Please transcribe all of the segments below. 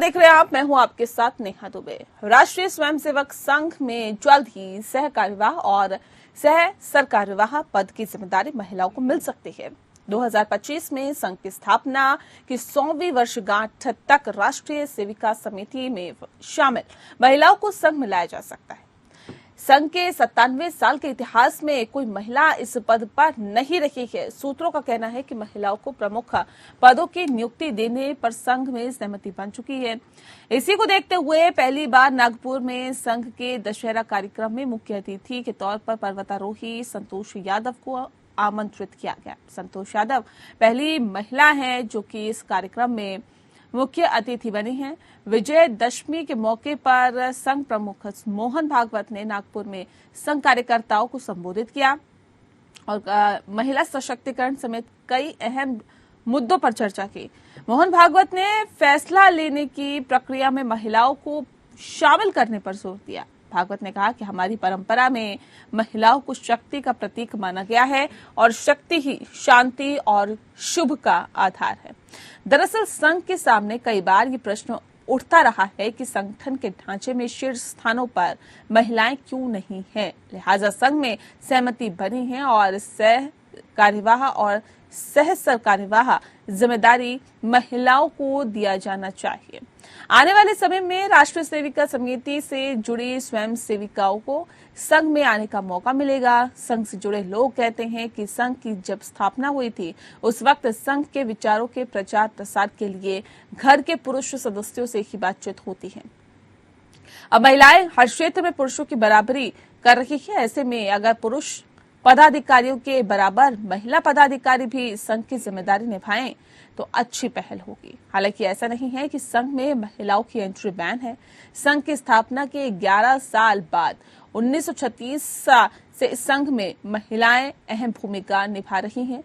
देख रहे हैं आप, मैं हूं आपके साथ नेहा दुबे। राष्ट्रीय स्वयंसेवक संघ में जल्द ही सह कार्यवाह और सह सरकार्यवाह पद की जिम्मेदारी महिलाओं को मिल सकती है। 2025 में संघ की स्थापना की 100वीं वर्षगांठ तक राष्ट्रीय सेविका समिति में शामिल महिलाओं को संघ में लाया जा सकता है। संघ के 97 साल के इतिहास में कोई महिला इस पद पर नहीं रही है। सूत्रों का कहना है कि महिलाओं को प्रमुख पदों की नियुक्ति देने पर संघ में सहमति बन चुकी है। इसी को देखते हुए पहली बार नागपुर में संघ के दशहरा कार्यक्रम में मुख्य अतिथि के तौर पर पर्वतारोही संतोष यादव को आमंत्रित किया गया। संतोष यादव पहली महिला हैं जो कि इस कार्यक्रम में मुख्य अतिथि बनी हैं। विजयदशमी के मौके पर संघ प्रमुख मोहन भागवत ने नागपुर में संघ कार्यकर्ताओं को संबोधित किया और महिला सशक्तिकरण समेत कई अहम मुद्दों पर चर्चा की। मोहन भागवत ने फैसला लेने की प्रक्रिया में महिलाओं को शामिल करने पर जोर दिया। भागवत ने कहा कि हमारी परंपरा में महिलाओं को शक्ति का प्रतीक माना गया है और शक्ति ही शांति और शुभ का आधार है। दरअसल संघ के सामने कई बार ये प्रश्न उठता रहा है कि संगठन के ढांचे में शीर्ष स्थानों पर महिलाएं क्यों नहीं हैं। लिहाजा संघ में सहमति बनी है और सह कार्यवाह और सह सरकार्यवाह जिम्मेदारी महिलाओं को दिया जाना चाहिए। आने वाले समय में राष्ट्रीय सेविका समिति से जुड़ी स्वयं सेविकाओं को संघ में आने का मौका मिलेगा। संघ से जुड़े लोग कहते हैं कि संघ की जब स्थापना हुई थी उस वक्त संघ के विचारों के प्रचार प्रसार के लिए घर के पुरुष सदस्यों से ही बातचीत होती है। अब महिलाएं हर क्षेत्र में पुरुषों की बराबरी कर रही है। ऐसे में अगर पुरुष पदाधिकारियों के बराबर महिला पदाधिकारी भी संघ की जिम्मेदारी निभाएं तो अच्छी पहल होगी। हालांकि ऐसा नहीं है कि संघ में महिलाओं की एंट्री बैन है। संघ की स्थापना के 11 साल बाद 1936 से संघ में महिलाएं अहम भूमिका निभा रही हैं।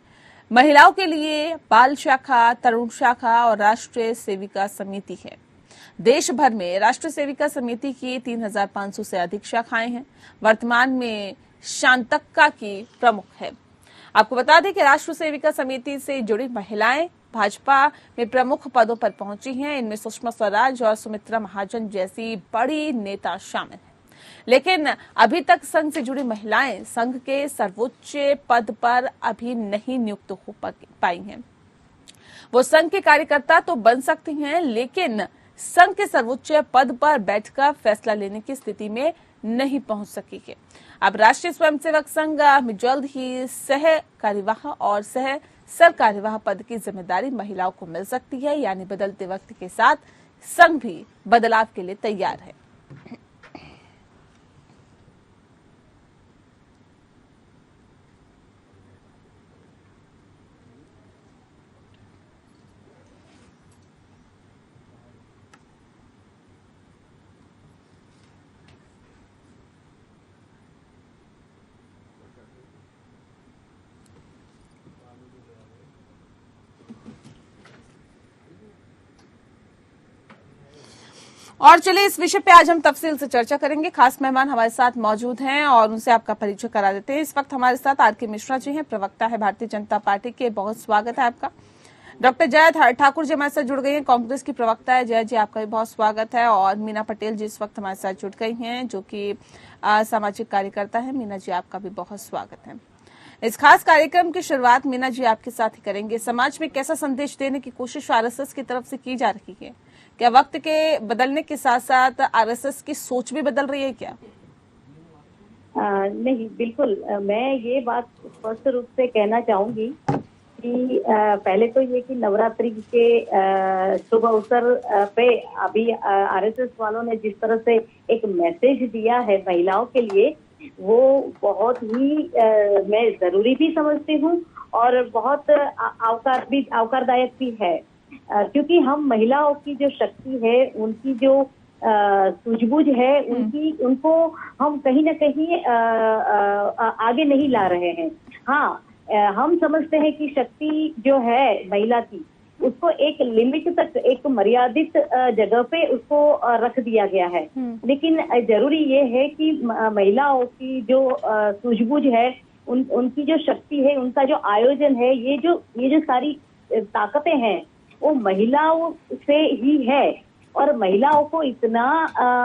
महिलाओं के लिए बाल शाखा, तरुण शाखा और राष्ट्रीय सेविका समिति है। देश भर में राष्ट्रीय सेविका समिति की 3500 से अधिक शाखाएं हैं। वर्तमान में शांतक्का की प्रमुख है। आपको बता दें कि राष्ट्रीय सेविका समिति से जुड़ी महिलाएं भाजपा में प्रमुख पदों पर पहुंची हैं। इनमें सुषमा स्वराज और सुमित्रा महाजन जैसी बड़ी नेता शामिल हैं। लेकिन अभी तक संघ से जुड़ी महिलाएं संघ के सर्वोच्च पद पर अभी नहीं नियुक्त हो पाई हैं। वो संघ के कार्यकर्ता तो बन सकती हैं, लेकिन संघ के सर्वोच्च पद पर बैठकर फैसला लेने की स्थिति में नहीं पहुंच सकी है। अब राष्ट्रीय स्वयंसेवक संघ में जल्द ही सह कार्यवाह और सह सरकार्यवाह पद की जिम्मेदारी महिलाओं को मिल सकती है। यानी बदलते वक्त के साथ संघ भी बदलाव के लिए तैयार है। और चलिए इस विषय पे आज हम तफसील से चर्चा करेंगे। खास मेहमान हमारे साथ मौजूद हैं और उनसे आपका परिचय करा देते हैं। इस वक्त हमारे साथ आर के मिश्रा जी हैं, प्रवक्ता है भारतीय जनता पार्टी के। बहुत स्वागत है आपका। डॉक्टर जय ठाकुर जी हमारे साथ जुड़ गई हैं, कांग्रेस की प्रवक्ता है। जय जी आपका भी बहुत स्वागत है। और मीना पटेल जी इस वक्त हमारे साथ जुड़ गई हैं जो कि सामाजिक कार्यकर्ता है। मीना जी आपका भी बहुत स्वागत है। इस खास कार्यक्रम की शुरुआत मीना जी आपके साथ ही करेंगे। समाज में कैसा संदेश देने की कोशिश आरएसएस की तरफ से की जा रही है? क्या वक्त के बदलने के साथ साथ आरएसएस की सोच भी बदल रही है क्या? नहीं, बिल्कुल। मैं ये बात स्पष्ट रूप से कहना चाहूंगी कि पहले तो ये कि नवरात्रि के शुभ अवसर पे अभी आरएसएस वालों ने जिस तरह से एक मैसेज दिया है महिलाओं के लिए, वो बहुत ही मैं जरूरी भी समझती हूँ और बहुत आवकारदायक भी है। क्योंकि हम महिलाओं की जो शक्ति है, उनकी जो सूझबूझ है, उनको हम कहीं ना कहीं आगे नहीं ला रहे हैं। हाँ, हम समझते हैं कि शक्ति जो है महिला की, उसको एक लिमिट तक, एक मर्यादित जगह पे उसको रख दिया गया है। लेकिन जरूरी ये है कि महिलाओं की जो सूझबूझ है, उनकी जो शक्ति है, उनका जो आयोजन है, ये जो सारी ताकतें हैं वो महिलाओं से ही है। और महिलाओं को इतना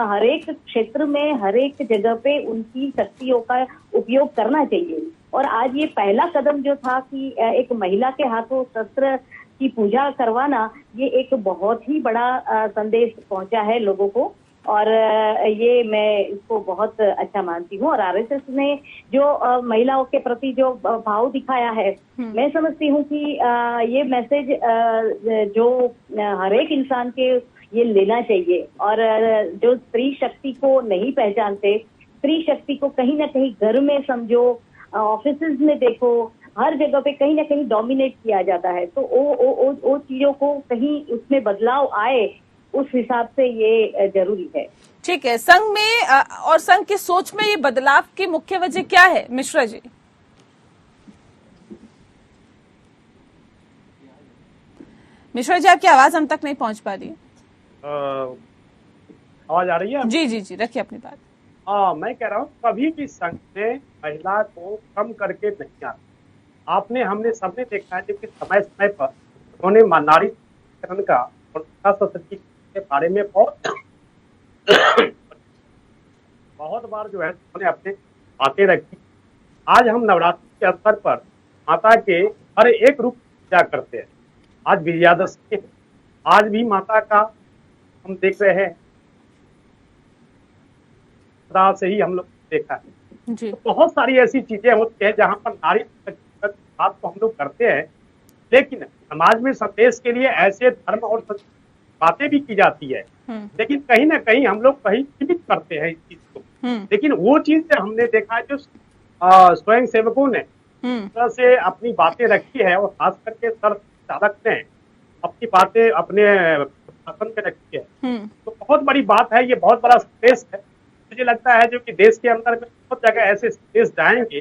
हर एक क्षेत्र में हर एक जगह पे उनकी शक्तियों का उपयोग करना चाहिए। और आज ये पहला कदम जो था कि एक महिला के हाथों शस्त्र की पूजा करवाना, ये एक बहुत ही बड़ा संदेश पहुंचा है लोगों को, और ये मैं इसको बहुत अच्छा मानती हूँ। और आरएसएस ने जो महिलाओं के प्रति जो भाव दिखाया है, मैं समझती हूँ कि ये मैसेज जो हर एक इंसान के ये लेना चाहिए। और जो स्त्री शक्ति को नहीं पहचानते, स्त्री शक्ति को कहीं ना कहीं घर में समझो, ऑफिसेज में देखो, हर जगह पे कहीं ना कहीं डोमिनेट किया जाता है। तो वो चीजों को कहीं उसमें बदलाव आए, उस हिसाब से ये जरूरी है। ठीक है, संघ में और संघ की सोच में ये बदलाव की मुख्य वजह क्या है मिश्रा जी? मिश्रा जी, आपकी आवाज हम तक नहीं पहुंच पा रही। आवाज आ रही है? जी जी जी, रखिए अपनी बात। मैं कह रहा हूँ कभी भी संघ ने महिला को कम करके नहीं आता। हमने सबने देखा है कि समय समय पर उन्होंने नारीकरण का और सशक्तिकरण के बारे में बहुत बार जो है उन्होंने अपने बातें रखी। आज हम नवरात्रि के अवसर पर माता के हर एक रूप पूजा करते हैं। आज विजयादशमी, आज भी माता का हम देख रहे हैं, से ही हम लोग देखा है। तो बहुत सारी ऐसी चीजें होती है जहाँ पर नारी बात को हम लोग करते हैं, लेकिन समाज में संदेश के लिए ऐसे धर्म और बातें भी की जाती है, लेकिन कहीं ना कहीं हम लोग कहीं सीमित करते हैं इस चीज को। लेकिन वो चीज हमने देखा है जो स्वयं सेवकों ने तरह से अपनी बातें रखी है, और खास करके सर चालक ने अपनी बातें अपने शासन में रखी है, तो बहुत बड़ी बात है। ये बहुत बड़ा संदेश है। मुझे लगता है जो कि देश के अंदर में बहुत जगह ऐसे संदेश जाएंगे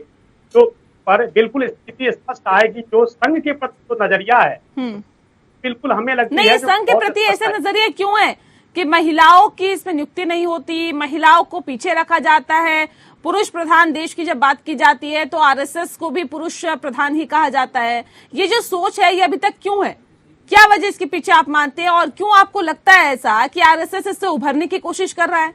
तो पर बिल्कुल स्थिति स्पष्ट आएगी। जो संघ के प्रति जो नजरिया है, बिल्कुल हमें लगता है नहीं, संघ के प्रति ऐसे नजरिए क्यों है कि महिलाओं की इसमें नियुक्ति नहीं होती, महिलाओं को पीछे रखा जाता है, पुरुष प्रधान देश की जब बात की जाती है तो आरएसएस को भी पुरुष प्रधान ही कहा जाता है। ये जो सोच है ये अभी तक क्यों है? क्या वजह इसके पीछे आप मानते हैं, और क्यों आपको लगता है ऐसा कि आरएसएस इससे उभरने की कोशिश कर रहा है?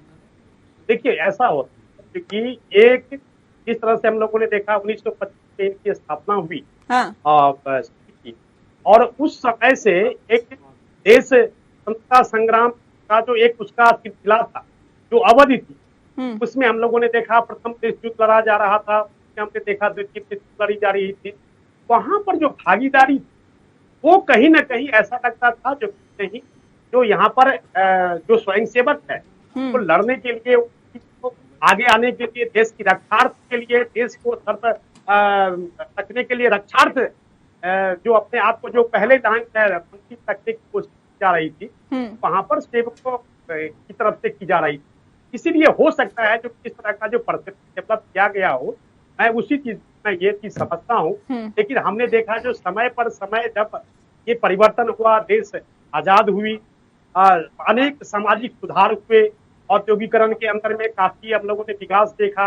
देखिए, ऐसा होता है क्योंकि एक इस तरह से हम लोगों ने देखा 1925 में इनकी स्थापना हुई। और उस समय से एक देश स्वतंत्रता संग्राम का जो एक उसका सिलसिला था, जो अवधि थी, उसमें हम लोगों ने देखा प्रथम विश्व युद्ध लड़ा जा रहा था, हमने देखा द्वितीय विश्व युद्ध लड़ी जा रही थी। वहां पर जो भागीदारी वो कहीं ना कहीं ऐसा लगता था जो नहीं, जो यहाँ पर जो स्वयंसेवक है वो लड़ने के लिए, आगे आने के लिए, देश की रक्षार्थ के लिए, देश को रखने के लिए, रक्षार्थ जो अपने आप को जो पहले लाइन रखने की कोशिश की जा रही थी, वहां पर सेवकों की तरफ से की जा रही थी। इसीलिए हो सकता है जो इस तरह का जो परसेप्शन डेवलप किया गया हो, मैं उसी चीज में ये चीज समझता हूँ। लेकिन हमने देखा जो समय पर समय जब ये परिवर्तन हुआ, देश आजाद हुई, अनेक सामाजिक सुधार हुए, औद्योगिकरण के अंदर में काफी हम लोगों ने विकास देखा,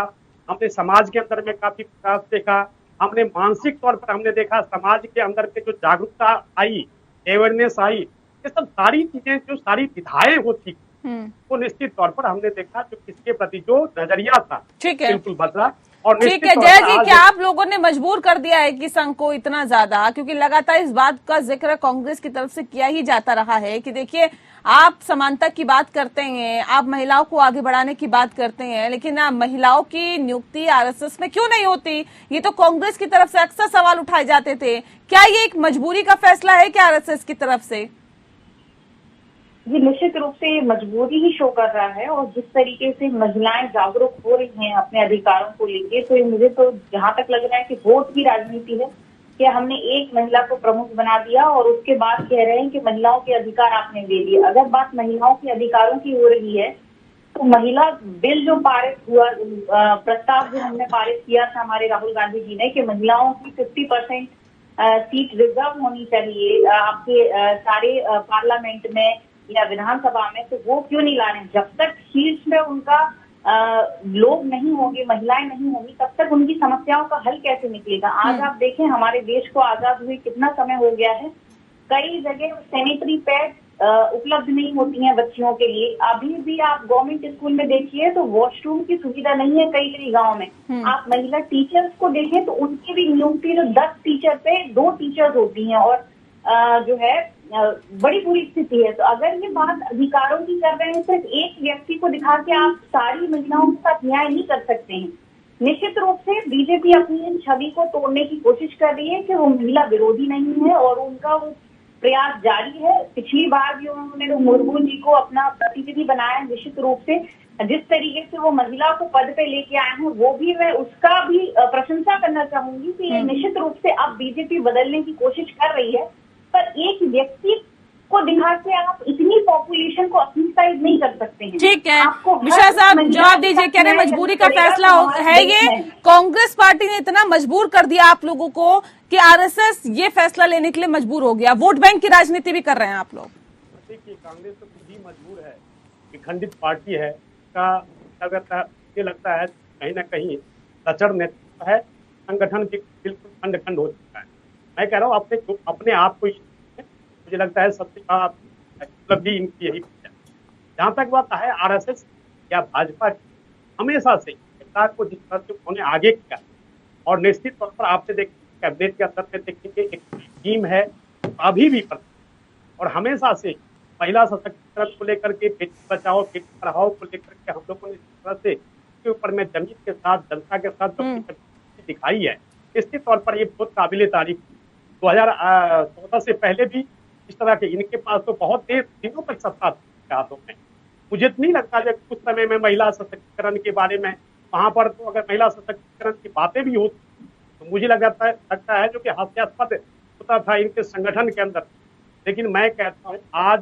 हमने समाज के अंदर में काफी विकास देखा, हमने मानसिक तौर पर हमने देखा समाज के अंदर के जो जागरूकता आई, अवेयरनेस आई, ये सब सारी चीजें जो सारी विधाएं होती वो निश्चित तौर पर हमने देखा जो किसके प्रति जो नजरिया था बिल्कुल बदला। और ठीक है जय जी, क्या आप लोगों ने मजबूर कर दिया है कि संघ को इतना ज्यादा, क्योंकि लगातार इस बात का जिक्र कांग्रेस की तरफ से किया ही जाता रहा है कि देखिए आप समानता की बात करते हैं, आप महिलाओं को आगे बढ़ाने की बात करते हैं, लेकिन महिलाओं की नियुक्ति आरएसएस में क्यों नहीं होती? ये तो कांग्रेस की तरफ से अक्सर सवाल उठाए जाते थे। क्या ये एक मजबूरी का फैसला है क्या आरएसएस की तरफ से? ये निश्चित रूप से ये मजबूरी ही शो कर रहा है। और जिस तरीके से महिलाएं जागरूक हो रही हैं अपने अधिकारों को लेके, तो मुझे तो जहां तक लग रहा है कि वोट की राजनीति है कि हमने एक महिला को प्रमुख बना दिया और उसके बाद कह रहे हैं कि महिलाओं के अधिकार आपने दे दिए। अगर बात महिलाओं के अधिकारों की हो रही है तो महिला बिल जो पारित हुआ, प्रस्ताव जो हमने पारित किया था हमारे राहुल गांधी जी ने कि महिलाओं की 50% सीट रिजर्व होनी चाहिए आपके सारे पार्लियामेंट में या विधानसभा में, तो वो क्यों नहीं ला रहे? जब तक शीर्ष में उनका लोग नहीं होंगे, महिलाएं नहीं होंगी, तब तक उनकी समस्याओं का हल कैसे निकलेगा? आज आप देखें हमारे देश को आजाद हुए कितना समय हो गया है, कई जगह सैनिटरी पैड उपलब्ध नहीं होती हैं बच्चियों के लिए। अभी भी आप गवर्नमेंट स्कूल में देखिए तो वॉशरूम की सुविधा नहीं है कई कई गाँव में। आप महिला टीचर्स को देखें तो उनकी भी नियुक्ति 10 टीचर पे 2 टीचर्स होती हैं और जो है बड़ी बुरी स्थिति है। तो अगर ये बात अधिकारों की कर रहे हैं, सिर्फ एक व्यक्ति को दिखा के आप सारी महिलाओं के साथ न्याय नहीं कर सकते हैं। निश्चित रूप से बीजेपी अपनी इन छवि को तोड़ने की कोशिश कर रही है कि वो महिला विरोधी नहीं है और उनका वो प्रयास जारी है। पिछली बार भी उन्होंने मुर्मू जी को अपना प्रतिनिधि बनाया। निश्चित रूप से जिस तरीके से वो महिला को पद पे लेके आए हैं, वो भी मैं उसका भी प्रशंसा करना चाहूंगी कि ये निश्चित रूप से अब बीजेपी बदलने की कोशिश कर रही है। पर एक व्यक्ति को दिखा के आप इतनी पॉपुलेशन को अपनी साइड नहीं कर सकते हैं। ठीक है, मिश्रा साहब जवाब दीजिए। कह रहे मजबूरी का फैसला है ये, कांग्रेस पार्टी ने इतना मजबूर कर दिया आप लोगों को कि आरएसएस ये फैसला लेने के लिए मजबूर हो गया। वोट बैंक की राजनीति भी कर रहे हैं आप लोग। देखिए, कांग्रेस तो खुद ही मजबूर है, विखंडित पार्टी है का ये लगता है कहीं ना कहीं लचर नेतृत्व है, संगठन के बिल्कुल खंड खंड हो चुका है। मैं कह रहा हूँ अपने आप को मुझे लगता है सबसे बड़ा उपलब्धि इनकी यही है। जहाँ तक बात है आरएसएस या भाजपा की, हमेशा से सरकार को जिस तरह से उन्होंने आगे किया, और निश्चित तौर पर आपसे देखेंगे कैबिनेट के अंदर में देखेंगे एक टीम है अभी भी, और हमेशा से महिला सशक्तिकरण को लेकर के, बेटी बचाओ बेटी पढ़ाओ को लेकर के हम लोगों ने जिस तरह से इसके ऊपर में जमीन के साथ जनता के साथ दिखाई है, निश्चित तौर पर ये बहुत काबिले तारीफ। 2014 से पहले भी इस तरह के इनके पास तो बहुत देर दिनों तक सत्ता थी हाथों में। मुझे तो नहीं लगता जब कुछ समय में महिला सशक्तिकरण के बारे में वहां पर तो अगर महिला सशक्तिकरण की बातें भी होती तो मुझे लगता है जो कि हास्यास्पद होता था इनके संगठन के अंदर। लेकिन मैं कहता हूँ आज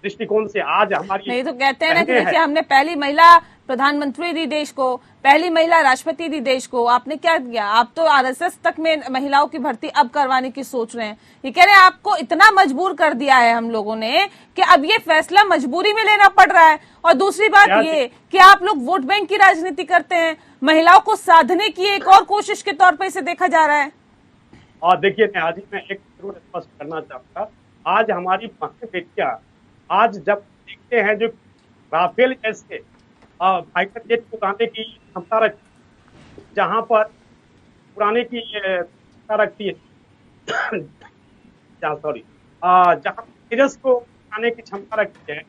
दृष्टिकोण से आज हमारी नहीं तो कहते हैं ना कि देखिए हमने पहली महिला प्रधानमंत्री दी देश को, पहली महिला राष्ट्रपति दी देश को। आपने क्या किया? आप तो आरएसएस तक में महिलाओं की भर्ती अब करवाने की सोच रहे हैं। ये कह रहे हैं आपको इतना मजबूर कर दिया है हम लोगों ने कि अब ये फैसला मजबूरी में लेना पड़ रहा है। और दूसरी बात ये कि आप लोग वोट बैंक की राजनीति करते हैं, महिलाओं को साधने की एक और कोशिश के तौर पर इसे देखा जा रहा है। और देखिए नेहाजी, मैं एक जरूर स्पष्ट करना चाहूंगा, आज हमारी बेटियां आज जब देखते हैं जो राफेल जैसे फाइटर जेट उड़ाने की क्षमता रखती, जहां पर उड़ाने की क्षमता रखती है, जहां तेजस को उड़ाने की क्षमता रखती है,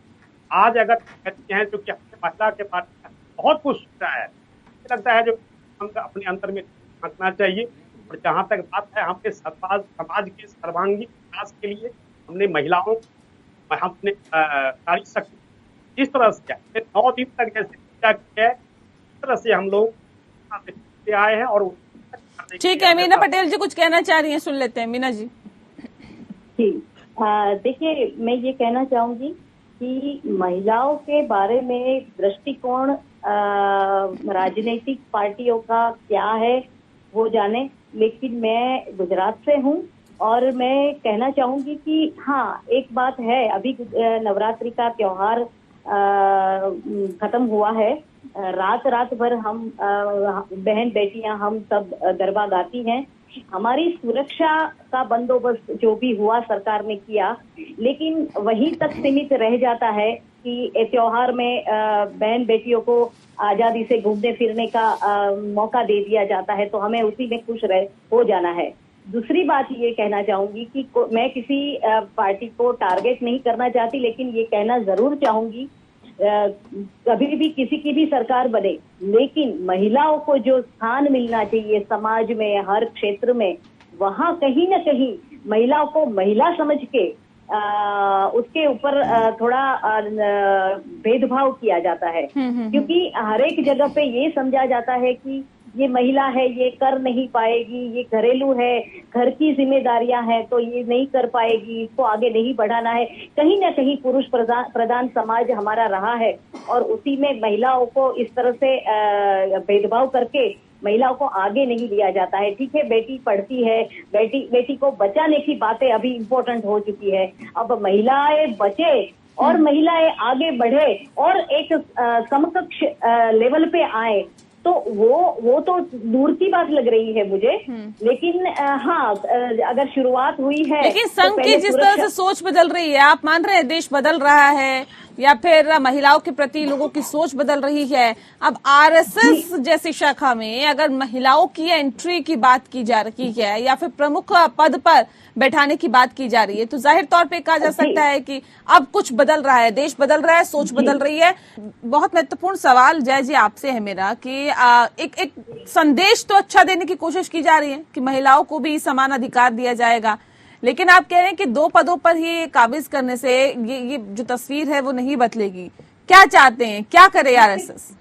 आज अगर कहते हैं जो कि अपने महिला के बारे में बहुत कुछ सोचा है, मुझे लगता है जो अपने अंतर में रखना चाहिए। और जहां तक बात है हमने समाज के सर्वांगीण विकास के लिए हमने महिलाओं हमने नारी शक्ति इस तरह से 9 दिन तक जैसे पूजा की है, इस तरह से हम लोग आए हैं। और ठीक है, मीना पटेल जी कुछ कहना चाह रही हैं, सुन लेते हैं। मीना जी जी, देखिए मैं ये कहना चाहूंगी कि महिलाओं के बारे में दृष्टिकोण राजनीतिक पार्टियों का क्या है वो जाने, लेकिन मैं गुजरात से हूँ और मैं कहना चाहूंगी कि हाँ एक बात है, अभी नवरात्रि का त्योहार खत्म हुआ है। रात भर हम बहन बेटियां हम सब गरबा गाती हैं। हमारी सुरक्षा का बंदोबस्त जो भी हुआ सरकार ने किया, लेकिन वहीं तक सीमित रह जाता है कि त्योहार में बहन बेटियों को आजादी से घूमने फिरने का मौका दे दिया जाता है, तो हमें उसी में खुश हो जाना है। दूसरी बात ये कहना चाहूंगी कि मैं किसी पार्टी को टारगेट नहीं करना चाहती, लेकिन ये कहना जरूर चाहूंगी कभी भी किसी की भी सरकार बने, लेकिन महिलाओं को जो स्थान मिलना चाहिए समाज में हर क्षेत्र में, वहाँ कहीं ना कहीं महिलाओं को महिला समझ के उसके ऊपर थोड़ा भेदभाव किया जाता है। क्योंकि हर एक जगह पे ये समझा जाता है कि ये महिला है, ये कर नहीं पाएगी, ये घरेलू है, घर की जिम्मेदारियां हैं तो ये नहीं कर पाएगी, इसको आगे नहीं बढ़ाना है। कहीं ना कहीं पुरुष प्रधान समाज हमारा रहा है और उसी में महिलाओं को इस तरह से भेदभाव करके महिलाओं को आगे नहीं लिया जाता है। ठीक है, बेटी पढ़ती है, बेटी को बचाने की बातें अभी इम्पोर्टेंट हो चुकी है। अब महिलाएं बचे और महिलाएं आगे बढ़े और एक समकक्ष लेवल पे आए, तो वो तो दूर की बात लग रही है मुझे। लेकिन हाँ, अगर शुरुआत हुई है, लेकिन संघ की जिस तरह से सोच बदल रही है, आप मान रहे हैं देश बदल रहा है या फिर महिलाओं के प्रति लोगों की सोच बदल रही है? अब आरएसएस जैसी शाखा में अगर महिलाओं की एंट्री की बात की जा रही है या फिर प्रमुख पद पर बैठाने की बात की जा रही है, तो जाहिर तौर पे कहा जा सकता है कि अब कुछ बदल रहा है, देश बदल रहा है, सोच बदल रही है। बहुत महत्वपूर्ण सवाल जय जी आपसे है मेरा कि एक संदेश तो अच्छा देने की कोशिश की जा रही है कि महिलाओं को भी समान अधिकार दिया जाएगा, लेकिन आप कह रहे हैं कि 2 पदों पर ही काबिज करने से ये जो तस्वीर है वो नहीं बदलेगी। क्या चाहते हैं, क्या करे आरएसएस?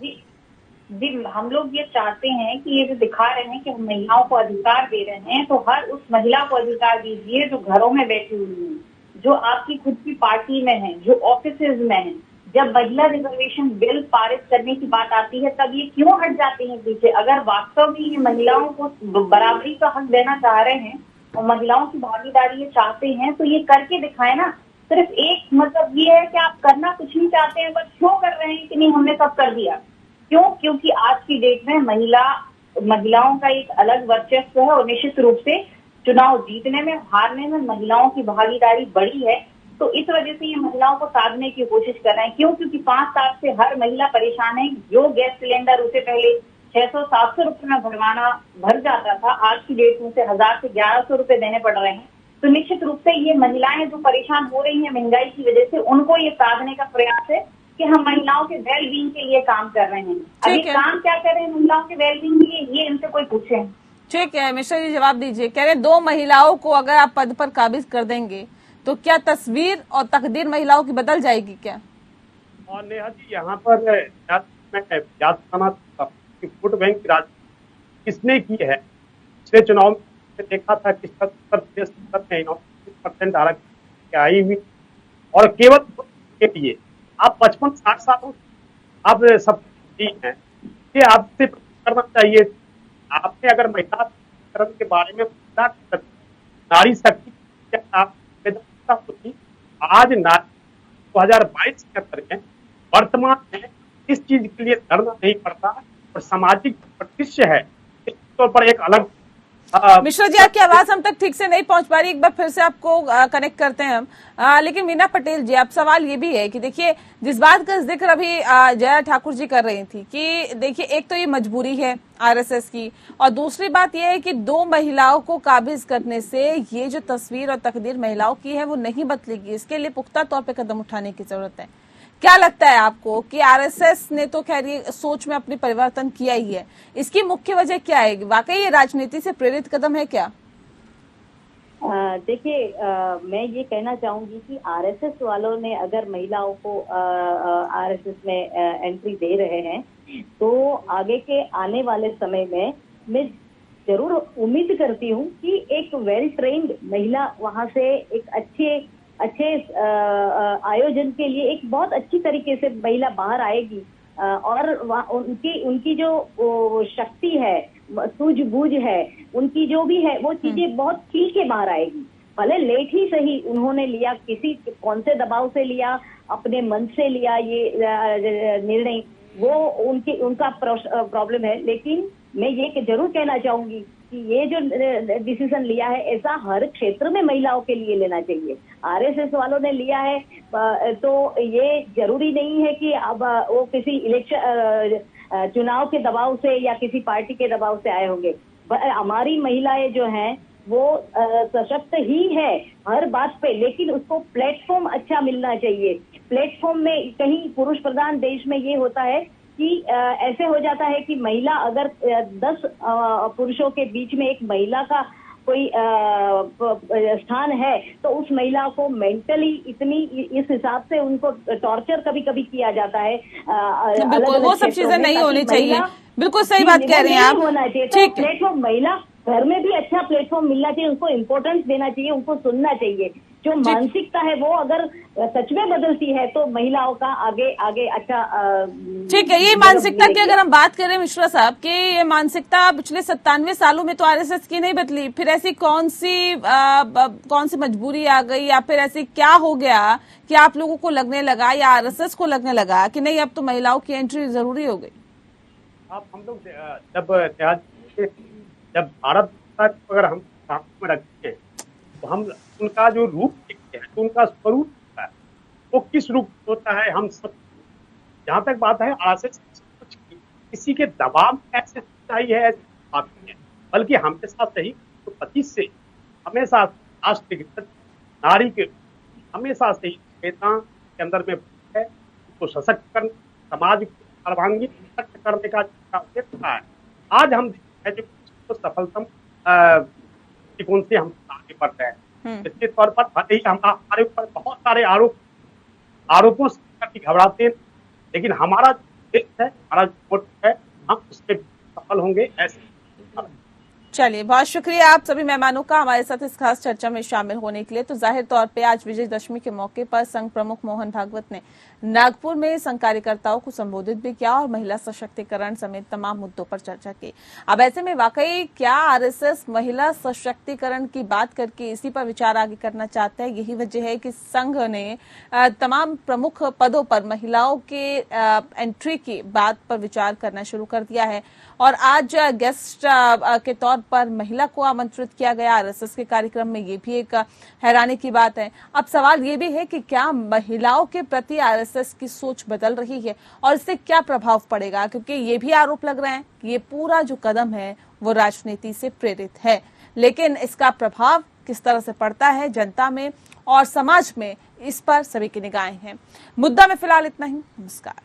जी, हम लोग ये चाहते हैं कि ये जो दिखा रहे हैं कि हम महिलाओं को अधिकार दे रहे हैं, तो हर उस महिला को अधिकार दीजिए जो घरों में बैठी हुई है, जो आपकी खुद की पार्टी में है, जो ऑफिसेज में है। जब महिला रिजर्वेशन बिल पारित करने की बात आती है तब ये क्यों हट जाते हैं पीछे? अगर वास्तव में ये महिलाओं को बराबरी का हक देना चाह रहे हैं और महिलाओं की भागीदारी ये चाहते हैं, तो ये करके दिखाए ना। सिर्फ एक मतलब ये है कि आप करना कुछ नहीं चाहते हैं, बस शो कर रहे हैं कि नहीं हमने सब कर दिया। क्यों? क्योंकि आज की डेट में महिलाओं का एक अलग वर्चस्व है और निश्चित रूप से चुनाव जीतने में, हारने में महिलाओं की भागीदारी बड़ी है। तो इस वजह से ये महिलाओं को साधने की कोशिश कर रहे हैं। क्यों? क्योंकि 5 साल से हर महिला परेशान है। जो गैस सिलेंडर उसे पहले 600-700 रुपए में भर जाता था, आज की डेट में उसे 1000 से 1100 रुपए देने पड़ रहे हैं। तो निश्चित रूप से ये महिलाएं जो परेशान हो रही हैं महंगाई की वजह से, उनको ये साधने का प्रयास है कि हम महिलाओं के वेल बीइंग के लिए काम कर रहे हैं। अभी काम क्या कर रहे हैं महिलाओं के वेल बीइंग के लिए, ये इनसे कोई पूछे। ठीक है, मिश्रा जी जवाब दीजिए। कह रहे 2 महिलाओं को अगर आप पद पर काबिज कर देंगे तो क्या तस्वीर और तकदीर महिलाओं की बदल जाएगी क्या? और नेहा जी, यहाँ पर वोट बैंक की राजनीति किसने की है? पिछले चुनाव में देखा था कि 70% आरक्षण आई हुई और केवल के लिए आप 55-60 सालों आप सब हैं, ये आपसे करना चाहिए। आपने अगर महिला सशक्तिकरण के बारे में नारी शक्ति आज 2022 के अंदर में वर्तमान में इस चीज के लिए लड़ना नहीं पड़ता और सामाजिक परिदृश्य है इस तौर पर एक अलग। मिश्रा जी आपकी आवाज हम तक ठीक से नहीं पहुंच पा रही, एक बार फिर से आपको कनेक्ट करते हैं हम। लेकिन मीना पटेल जी, अब सवाल ये भी है कि देखिए जिस बात का जिक्र अभी जया ठाकुर जी कर रही थी कि देखिए एक तो ये मजबूरी है आरएसएस की, और दूसरी बात यह है कि 2 महिलाओं को काबिज करने से ये जो तस्वीर और तकदीर महिलाओं की है वो नहीं बदलेगी। इसके लिए पुख्ता तौर पर कदम उठाने की जरूरत है। क्या लगता है आपको कि आरएसएस ने तो खैर ये सोच में अपनी परिवर्तन किया ही है, इसकी मुख्य वजह क्या है? वाकई ये राजनीति से प्रेरित कदम है क्या? देखिए, मैं ये कहना चाहूंगी कि आरएसएस वालों ने अगर महिलाओं को आरएसएस में एंट्री दे रहे हैं तो आगे के आने वाले समय में मैं जरूर उम्मीद करती हूँ कि एक वेल ट्रेन्ड महिला वहां से एक अच्छे आयोजन के लिए एक बहुत अच्छी तरीके से महिला बाहर आएगी और उनकी जो शक्ति है, सूझबूझ है, उनकी जो भी है वो चीजें बहुत खिल के बाहर आएगी। भले लेट ही सही उन्होंने लिया, किसी कौन से दबाव से लिया, अपने मन से लिया ये निर्णय, वो उनका प्रॉब्लम है। लेकिन मैं ये जरूर कहना चाहूंगी कि ये जो डिसीजन लिया है ऐसा हर क्षेत्र में महिलाओं के लिए लेना चाहिए। आरएसएस वालों ने लिया है तो ये जरूरी नहीं है कि अब वो किसी इलेक्शन चुनाव के दबाव से या किसी पार्टी के दबाव से आए होंगे। हमारी महिलाएं जो हैं वो सशक्त ही है हर बात पे, लेकिन उसको प्लेटफॉर्म अच्छा मिलना चाहिए। प्लेटफॉर्म में कहीं पुरुष प्रधान देश में ये होता है कि ऐसे हो जाता है कि महिला अगर 10 पुरुषों के बीच में एक महिला का कोई स्थान है तो उस महिला को मेंटली इतनी इस हिसाब से उनको टॉर्चर कभी कभी किया जाता है। बिल्कुल वो सब चीजें नहीं होनी चाहिए। बिल्कुल सही बात कह रहे हैं आप। होना चाहिए तो प्लेटफॉर्म महिला घर में भी अच्छा प्लेटफॉर्म मिलना चाहिए, उनको इम्पोर्टेंस देना चाहिए, उनको सुनना चाहिए। जो मानसिकता है वो अगर सच में बदलती है तो महिलाओं का आगे अच्छा। ठीक है, ये मानसिकता की अगर हम बात करें मिश्रा साहब कि ये मानसिकता पिछले 97 सालों में तो आरएसएस की नहीं बदली, फिर ऐसी कौन सी मजबूरी आ गई या फिर ऐसी क्या हो गया कि आप लोगों को लगने लगा या आरएसएस को लगने लगा कि नहीं अब तो महिलाओं की एंट्री जरूरी हो गई? आप हम लोग जब भारत का अगर हम सामने में रखते हैं तो हम उनका जो रूप देखते हैं, तो उनका स्वरूप होता है, वो किस रूप में होता है हम सब। जहां तक बात है आरएसएस कुछ किसी के दबाव में ऐसे आई है ऐसी बात नहीं है, बल्कि हमेशा से ही तो 25 से हमेशा राष्ट्र के नारी के हमेशा से ही चेतना के अंदर में है, उसको सशक्त करने, समाज को सर्वांगीण सशक्त करने का उद्देश्य है। आज हम देखते हैं जो सफलतम दृष्टिकोण से हम आगे बढ़ रहे हैं। निश्चित तौर पर भले ही हमारे ऊपर बहुत सारे आरोपों से घबराते हैं, लेकिन हमारा देश है, हमारा वोट है, हम उसके सफल होंगे ऐसे। चलिए, बहुत शुक्रिया आप सभी मेहमानों का हमारे साथ इस खास चर्चा में शामिल होने के लिए। तो जाहिर तौर पे आज विजयदशमी के मौके पर संघ प्रमुख मोहन भागवत ने नागपुर में संघ कार्यकर्ताओं को संबोधित भी किया और महिला सशक्तिकरण समेत तमाम मुद्दों पर चर्चा की। अब ऐसे में वाकई क्या आरएसएस महिला सशक्तिकरण की बात करके इसी पर विचार आगे करना चाहता है? यही वजह है कि संघ ने तमाम प्रमुख पदों पर महिलाओं के एंट्री की बात पर विचार करना शुरू कर दिया है और आज गेस्ट के तौर पर महिला को आमंत्रित किया गया आरएसएस के कार्यक्रम में। ये भी एक हैरानी की बात है। अब सवाल ये भी है कि क्या महिलाओं के प्रति आरएसएस की सोच बदल रही है और इससे क्या प्रभाव पड़ेगा, क्योंकि ये भी आरोप लग रहे हैं कि ये पूरा जो कदम है वो राजनीति से प्रेरित है। लेकिन इसका प्रभाव किस तरह से पड़ता है जनता में और समाज में, इस पर सभी की निगाहें हैं। मुद्दा में फिलहाल इतना ही। नमस्कार।